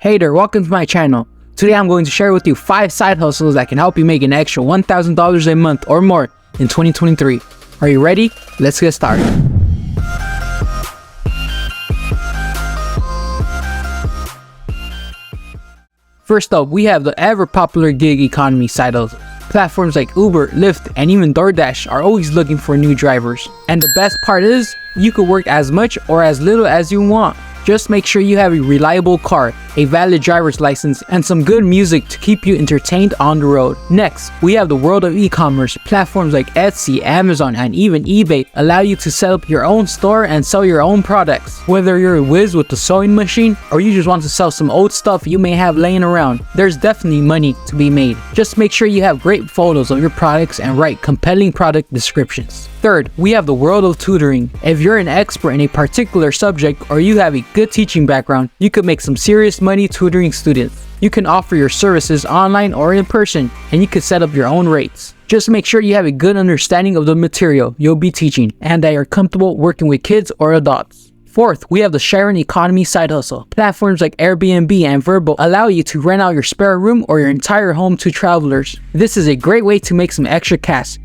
Hey there, welcome to my channel. Today I'm going to share with you 5 side hustles that can help you make an extra $1,000 a month or more in 2023. Are you ready? Let's get started. First up, we have the ever popular gig economy side hustles. Platforms like Uber, Lyft, and even DoorDash are always looking for new drivers. And the best part is, you could work as much or as little as you want. Just make sure you have a reliable car, a valid driver's license, and some good music to keep you entertained on the road. Next, we have the world of e-commerce. Platforms like Etsy, Amazon, and even eBay allow you to set up your own store and sell your own products. Whether you're a whiz with the sewing machine or you just want to sell some old stuff you may have laying around, there's definitely money to be made. Just make sure you have great photos of your products and write compelling product descriptions. Third, we have the world of tutoring. If you're an expert in a particular subject or you have a good teaching background, you could make some serious money tutoring students. You can offer your services online or in person, and you could set up your own rates. Just make sure you have a good understanding of the material you'll be teaching and that you're comfortable working with kids or adults. Fourth, we have the sharing economy side hustle. Platforms like Airbnb and Vrbo allow you to rent out your spare room or your entire home to travelers. This is a great way to make some extra cash,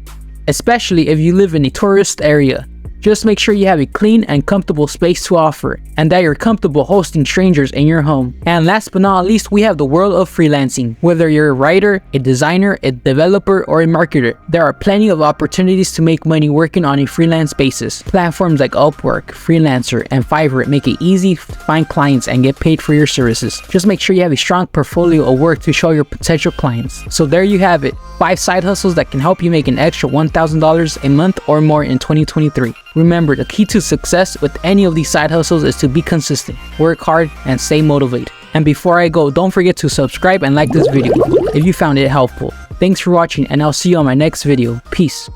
especially if you live in a tourist area. Just make sure you have a clean and comfortable space to offer, and that you're comfortable hosting strangers in your home. And last but not least, we have the world of freelancing. Whether you're a writer, a designer, a developer, or a marketer, there are plenty of opportunities to make money working on a freelance basis. Platforms like Upwork, Freelancer, and Fiverr make it easy to find clients and get paid for your services. Just make sure you have a strong portfolio of work to show your potential clients. So there you have it, 5 side hustles that can help you make an extra $1,000 a month or more in 2023. Remember, the key to success with any of these side hustles is to be consistent, work hard, and stay motivated. And before I go, don't forget to subscribe and like this video if you found it helpful. Thanks for watching, and I'll see you on my next video. Peace.